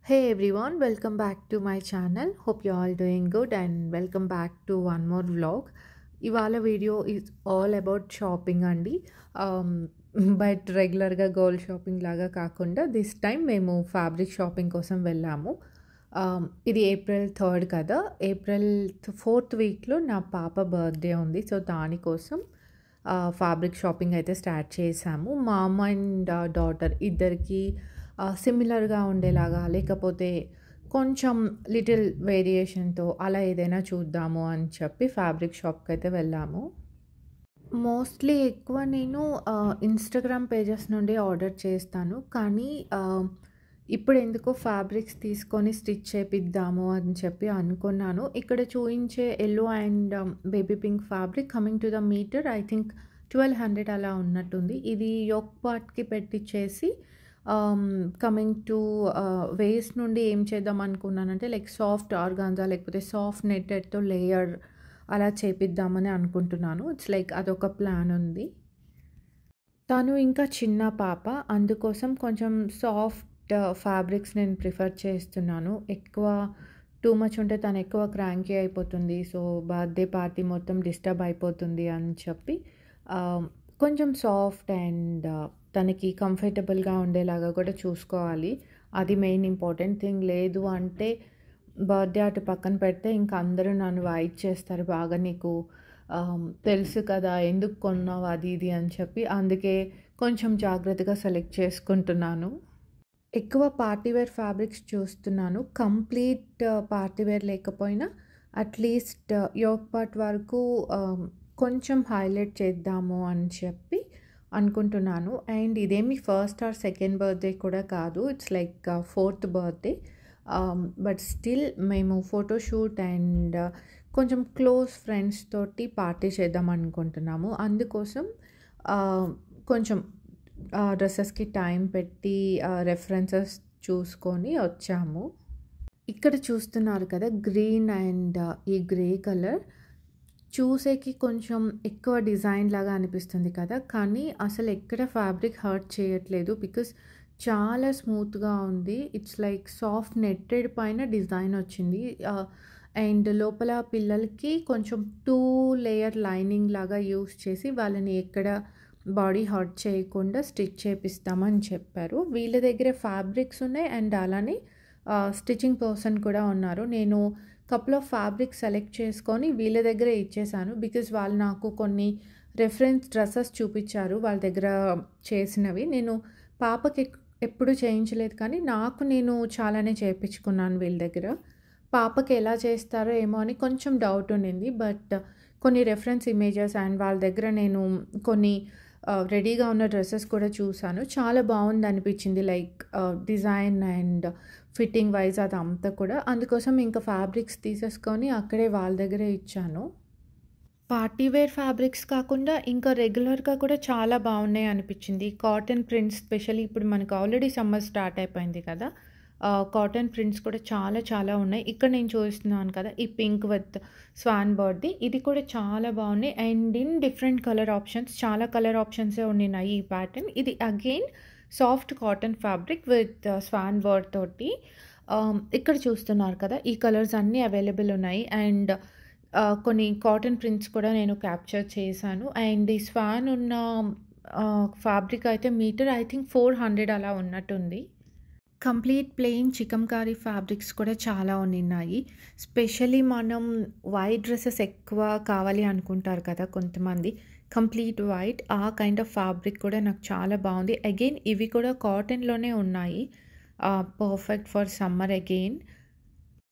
Hey everyone, welcome back to my channel. Hope you're all doing good and welcome back to one more vlog. ఇవాళ video is all about shopping అండి. But రెగ్యులర్గా gold shopping లాగా కాకుండా this time మేము fabric shopping కోసం వెళ్ళాము. ఇది April 3 కదా. ఏప్రిల్ 4th వీక్లో నా పాప బర్త్డే ఉంది. సో దానికోసం ఫ్యాబ్రిక్ షాపింగ్ అయితే స్టార్ట్ చేసాము. మా అమ్మ అండ్ డాటర్ ఇద్దరికి సిమిలర్గా ఉండేలాగా, లేకపోతే కొంచెం లిటిల్ వేరియేషన్తో అలా ఏదైనా చూద్దాము అని చెప్పి ఫ్యాబ్రిక్ షాప్కి అయితే వెళ్ళాము. మోస్ట్లీ ఎక్కువ నేను ఇన్స్టాగ్రామ్ పేజెస్ నుండి ఆర్డర్ చేస్తాను, కానీ ఇప్పుడు ఎందుకో ఫ్యాబ్రిక్స్ తీసుకొని స్టిచ్ చేపిద్దాము అని చెప్పి అనుకున్నాను. ఇక్కడ చూయించే yellow and baby pink fabric coming to the meter I think 1200 అలా ఉన్నట్టుంది. ఇది యోక్ పార్ట్కి పెట్టించేసి కమింగ్ టు వేస్ట్ నుండి ఏం చేద్దాం అనుకున్నానంటే లైక్ సాఫ్ట్ ఆర్గాన్జా లేకపోతే సాఫ్ట్ నెట్టెడ్తో లేయర్ అలా చేపిద్దామని అనుకుంటున్నాను. ఇట్స్ లైక్ అదొక ప్లాన్ ఉంది. తను ఇంకా చిన్న పాప, అందుకోసం కొంచెం సాఫ్ట్ ఫ్యాబ్రిక్స్ నేను ప్రిఫర్ చేస్తున్నాను. ఎక్కువ టూ మచ్ ఉంటే తను ఎక్కువ క్రాంకీ అయిపోతుంది, సో బర్త్డే పార్టీ మొత్తం డిస్టర్బ్ అయిపోతుంది అని చెప్పి కొంచెం సాఫ్ట్ అండ్ తనకి కంఫర్టబుల్గా ఉండేలాగా కూడా చూసుకోవాలి. అది మెయిన్ ఇంపార్టెంట్ థింగ్. లేదు అంటే బర్త్డే అటు పక్కన పెడితే ఇంకా అందరూ నన్ను వైట్ చేస్తారు, బాగా నీకు తెలుసు కదా ఎందుకు కొన్నావు అది ఇది అని చెప్పి. అందుకే కొంచెం జాగ్రత్తగా సెలెక్ట్ చేసుకుంటున్నాను. ఎక్కువ పార్టీవేర్ ఫ్యాబ్రిక్స్ చూస్తున్నాను. కంప్లీట్ పార్టీవేర్ లేకపోయినా అట్లీస్ట్ యోక్ పార్ట్ వరకు కొంచెం హైలైట్ చేద్దాము అని చెప్పి అనుకుంటున్నాను. అండ్ ఇదేమి ఫస్ట్ ఆర్ సెకండ్ బర్త్డే కూడా కాదు, it's like 4th birthday. But still మేము ఫోటోషూట్ అండ్ కొంచెం క్లోజ్ ఫ్రెండ్స్ తోటి పార్టీ చేద్దాం అనుకుంటున్నాము. అందుకోసం కొంచెం డ్రెస్సెస్కి టైం పెట్టి రెఫరెన్సెస్ చూసుకొని వచ్చాము. ఇక్కడ చూస్తున్నారు కదా గ్రీన్ అండ్ ఈ గ్రే కలర్ చూసేకి కొంచెం ఎక్కువ డిజైన్ లాగా అనిపిస్తుంది కదా, కానీ అసలు ఎక్కడ ఫ్యాబ్రిక్ హర్ట్ చేయట్లేదు బికాస్ చాలా స్మూత్గా ఉంది. ఇట్స్ లైక్ సాఫ్ట్ నెట్టెడ్ పైన డిజైన్ వచ్చింది. అండ్ లోపల పిల్లలకి కొంచెం 2 లేయర్ లైనింగ్ లాగా యూస్ చేసి వాళ్ళని ఎక్కడ బాడీ హర్ట్ చేయకుండా స్టిచ్ చేపిస్తామని చెప్పారు. వీళ్ళ దగ్గర ఫ్యాబ్రిక్స్ ఉన్నాయి అండ్ అలానే స్టిచ్చింగ్ పర్సన్ కూడా ఉన్నారు. నేను కపుల్ ఆఫ్ ఫ్యాబ్రిక్స్ సెలెక్ట్ చేసుకొని వీళ్ళ దగ్గర ఇచ్చేసాను బికాజ్ వాళ్ళు నాకు కొన్ని రెఫరెన్స్ డ్రెస్సెస్ చూపించారు వాళ్ళ దగ్గర చేసినవి. నేను పాపకి ఎప్పుడు చేయించలేదు, కానీ నేను చాలానే చేయించుకున్నాను వీళ్ళ దగ్గర. పాపకి ఎలా చేస్తారో ఏమో అని కొంచెం డౌట్ ఉండింది, బట్ కొన్ని రెఫరెన్స్ ఇమేజెస్ అండ్ వాళ్ళ దగ్గర నేను కొన్ని రెడీగా ఉన్న డ్రెస్సెస్ కూడా చూసాను. చాలా బాగుంది అనిపించింది, like design and fitting wise అదంతా కూడా. అందుకోసం ఇంకా ఫ్యాబ్రిక్స్ తీసేసుకొని అక్కడే వాళ్ళ దగ్గరే ఇచ్చాను. పార్టీవేర్ ఫ్యాబ్రిక్స్ కాకుండా ఇంకా రెగ్యులర్గా కూడా చాలా బాగున్నాయి అనిపించింది. కాటన్ ప్రింట్స్ స్పెషల్లీ ఇప్పుడు మనకు ఆల్రెడీ సమ్మర్ స్టార్ట్ అయిపోయింది కదా, కాటన్ ప్రింట్స్ కూడా చాలా చాలా ఉన్నాయి. ఇక్కడ నేను చూస్తున్నాను కదా ఈ పింక్ విత్ స్వాన్ బర్డ్ది, ఇది కూడా చాలా బాగున్నాయి. And in different colour options, చాలా కలర్ ఆప్షన్సే ఉన్నాయి ఈ ప్యాటర్న్. ఇది again soft cotton fabric with swan bird తోటి. ఇక్కడ చూస్తున్నారు కదా ఈ కలర్స్ అన్నీ అవైలబుల్ ఉన్నాయి. అండ్ కొన్ని కాటన్ ప్రింట్స్ కూడా నేను క్యాప్చర్ చేశాను. అండ్ ఈ స్వాన్ ఉన్న ఫ్యాబ్రిక్ అయితే మీటర్ ఐ థింక్ 400 అలా ఉన్నట్టుంది. కంప్లీట్ ప్లెయిన్ చికంకారీ ఫ్యాబ్రిక్స్ కూడా చాలా ఉన్నాయి. స్పెషల్లీ మనం వైట్ డ్రెస్సెస్ ఎక్కువ కావాలి అనుకుంటారు కదా కొంతమంది, కంప్లీట్ వైట్ ఆ కైండ్ ఆఫ్ ఫ్యాబ్రిక్ కూడా నాకు చాలా బాగుంది. అగైన్ ఇవి కూడా కాటన్లోనే ఉన్నాయి, perfect for summer. Again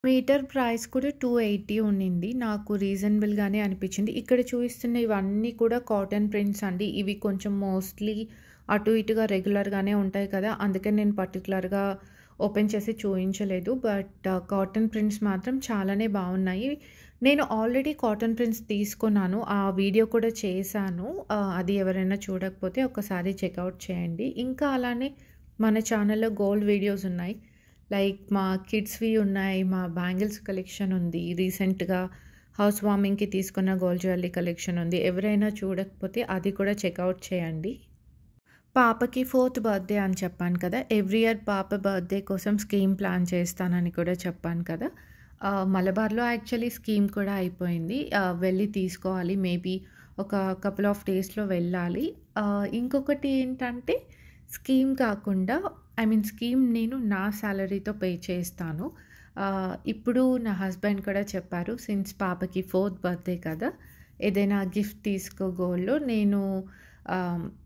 metre price కూడా 280 ఉండింది, నాకు రీజనబుల్గానే అనిపించింది. ఇక్కడ చూపిస్తున్న ఇవన్నీ కూడా కాటన్ ప్రింట్స్ అండి. ఇవి కొంచెం మోస్ట్లీ అటు ఇటుగా రెగ్యులర్గానే ఉంటాయి కదా, అందుకని నేను పర్టికులర్గా ఓపెన్ చేసి చూపించలేదు. బట్ కాటన్ ప్రింట్స్ మాత్రం చాలానే బాగున్నాయి. నేను ఆల్రెడీ కాటన్ ప్రింట్స్ తీసుకున్నాను, ఆ వీడియో కూడా చేశాను. అది ఎవరైనా చూడకపోతే ఒకసారి చెక్అవుట్ చేయండి. ఇంకా అలానే మన ఛానల్లో గోల్డ్ వీడియోస్ ఉన్నాయి, లైక్ మా కిడ్స్వి ఉన్నాయి, మా బ్యాంగిల్స్ కలెక్షన్ ఉంది, రీసెంట్గా హౌస్ వార్మింగ్కి తీసుకున్న గోల్డ్ జ్యువెలరీ కలెక్షన్ ఉంది. ఎవరైనా చూడకపోతే అది కూడా చెక్అవుట్ చేయండి. పాపకి 4th బర్త్‌డే అని చెప్పాను కదా! ఎవ్రీ ఇయర్ పాప బర్త్‌డే కోసం స్కీమ్ ప్లాన్ చేస్తానని కూడా చెప్పాను కదా! మలబార్‌లో యాక్చువల్లీ స్కీమ్ కూడా అయిపోయింది. వెళ్లి తీసుకోవాలి. మేబీ ఒక కపుల్ ఆఫ్ డేస్‌లో వెళ్ళాలి. ఇంకొకటి ఏంటంటే స్కీమ్ కాకుండా స్కీమ్ నేను నా సాలరీతో పే చేస్తాను. ఇప్పుడు నా హస్బెండ్ కూడా చెప్పారు సిన్స్ పాపకి 4th బర్త్‌డే కదా! ఏదైనా గిఫ్ట్ తీసుకో గోల్డ్‌లో నేను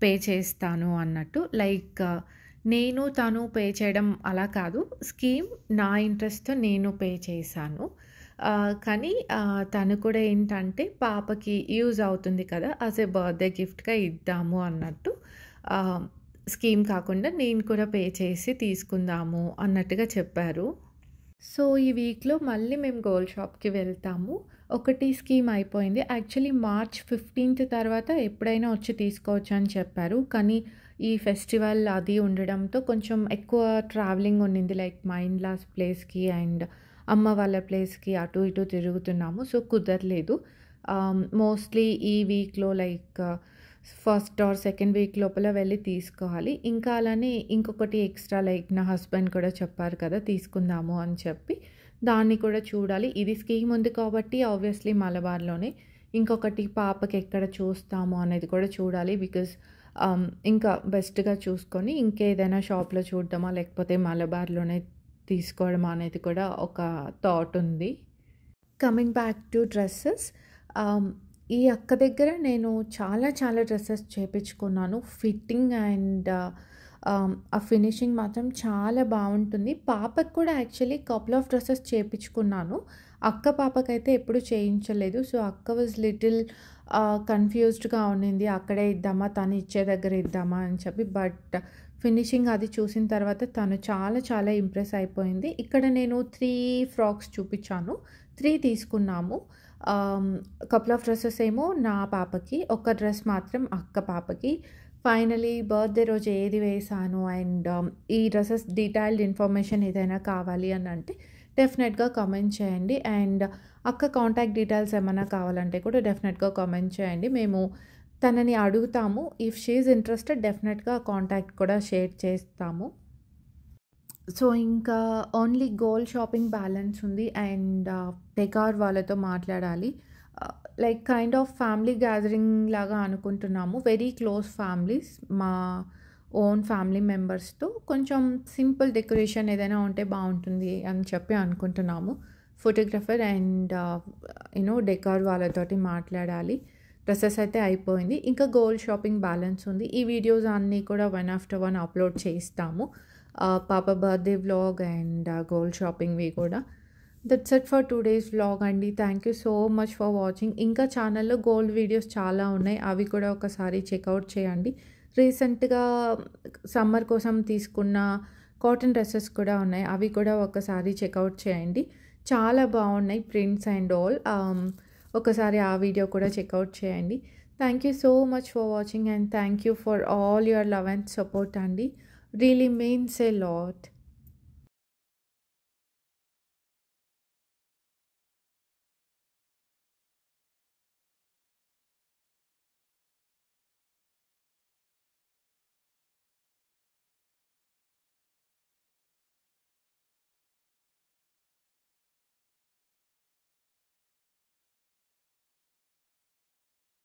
పే చేస్తాను అన్నట్టు. లైక్ నేను తను పే చేయడం అలా కాదు. స్కీమ్ నా ఇంట్రెస్ట్‌తో నేను పే చేశాను. కానీ తను కూడా ఏంటంటే పాపకి యూజ్ అవుతుంది కదా! యాస్ ఎ బర్త్‌డే గిఫ్ట్‌గా ఇద్దాము అన్నట్టు. ఆహ్, స్కీమ్ కాకుండా నేను కూడా పే చేసి తీసుకుందాము అన్నట్టుగా చెప్పారు. సో, ఈ వీక్‌లో మళ్ళీ మేము గోల్డ్ షాప్‌కి వెళ్తాము. ఒకటి స్కీమ్ అయిపోయింది. యాక్చువల్లీ మార్చ్ 15థ్ తర్వాత ఎప్పుడైనా వచ్చి తీసుకోవచ్చు అని చెప్పారు. కానీ ఈ ఫెస్టివల్ అది ఉండడంతో కొంచెం ఎక్కువ ట్రావెలింగ్ ఉండింది. లైక్ మా ఇన్‌లాస్ ప్లేస్‌కి అండ్ అమ్మ వాళ్ళ ప్లేస్‌కి అటు ఇటు తిరుగుతున్నాము. సో, కుదరలేదు. మోస్ట్‌లీ ఈ వీక్‌లో like first or second week లోపల వెళ్ళి తీసుకోవాలి. ఇంకా అలానే ఇంకొకటి ఎక్స్‌ట్రా లైక్ నా హస్బెండ్ కూడా చెప్పారు కదా! తీసుకుందాము అని చెప్పి. దాన్ని కూడా చూడాలి. ఇది స్కీమ్ ఉంది కాబట్టి ఆబ్వియస్‌లీ మలబార్‌లోనే. ఇంకొకటి పాపకి ఎక్కడ చూస్తాము అనేది కూడా చూడాలి. బికాజ్ ఇంకా బెస్ట్‌గా చూసుకొని ఇంకేదైనా షాప్‌లో చూడడమా లేకపోతే మలబార్‌లోనే తీసుకోవడమా అనేది కూడా ఒక థాట్ ఉంది. Coming back to dresses. ఆహ్, ఈ అక్క దగ్గర నేను చాలా చాలా డ్రెసెస్ చేపించుకున్నాను. ఫిట్టింగ్ అండ్ ఆ ఫినిషింగ్ మాత్రం చాలా బావుంటుంది. పాపకి కూడా యాక్చువల్లీ కపుల్ ఆఫ్ డ్రెసెస్ చేపించుకున్నాను. అక్క పాపకైతే ఎప్పుడు చేయించలేదు. సో, అక్క వాజ్ లిటిల్ కన్‌ఫ్యూజ్డ్‌గా ఉండింది. అక్కడే ఇద్దామా, తను ఇచ్చే దగ్గర ఇద్దామా అని చెప్పి. బట్ ఫినిషింగ్ అది చూసిన తర్వాత తను చాలా చాలా ఇంప్రెస్ అయిపోయింది. ఇక్కడ నేను 3 ఫ్రాక్స్ చూపించాను. 3 తీసుకున్నాము. కపుల్ ఆఫ్ డ్రెసెస్ ఏమో నా పాపకి, ఒక డ్రెస్ మాత్రం అక్క పాపకి. ఫైనలీ బర్త్‌డే రోజు ఏది వేశాను అండ్ ఈ డ్రెసెస్ డీటెయిల్డ్ ఇన్ఫర్మేషన్ ఏదైనా కావాలి అని అంటే డెఫినెట్‌గా కామెంట్ చేయండి. అండ్ అక్క కాంటాక్ట్ డీటెయిల్స్ ఏమన్నా కావాలంటే కూడా డెఫినెట్‌గా కామెంట్ చేయండి. మేము తనని అడుగుతాము. ఇఫ్ షీ ఈజ్ ఇంట్రెస్టెడ్ డెఫినెట్‌గా కాంటాక్ట్ కూడా షేర్ చేస్తాము. సో, ఇంకా ఓన్లీ గోల్డ్ షాపింగ్ బ్యాలెన్స్ ఉంది. అండ్ డెకార్ వాళ్ళతో మాట్లాడాలి. Like kind of family gathering లాగా అనుకుంటున్నాము. Very close families. మా ఓన్ ఫ్యామిలీ మెంబర్స్‌తో కొంచెం సింపుల్ డెకరేషన్ ఏదైనా ఉంటే బావుంటుంది అని చెప్పి అనుకుంటున్నాము. ఫోటోగ్రాఫర్ అండ్ డెకార్ వాళ్ళతోటి మాట్లాడాలి. డ్రెసెస్ అయితే అయిపోయింది. ఇంకా గోల్డ్ షాపింగ్ బ్యాలెన్స్ ఉంది. ఈ వీడియోస్ అన్నీ కూడా వన్ ఆఫ్టర్ వన్ అప్లోడ్ చేస్తాము. పాప బర్త్‌డే వ్లాగ్ అండ్ గోల్డ్ షాపింగ్‌వి కూడా. That's it for today's vlog అండి. Thank you so much for watching. ఇంకా ఛానల్‌లో గోల్డ్ వీడియోస్ చాలా ఉన్నాయి. అవి కూడా ఒకసారి చెక్అవుట్ చేయండి. రీసెంట్‌గా సమ్మర్ కోసం తీసుకున్న కాటన్ డ్రెసెస్ కూడా ఉన్నాయి. అవి కూడా ఒకసారి చెక్అవుట్ చేయండి. చాలా బాగున్నాయి ప్రింట్స్ అండ్ ఆల్. ఒకసారి ఆ వీడియో కూడా చెక్అవుట్ చేయండి. Thank you so much for watching and thank you for all your love and support అండి. Really means a lot.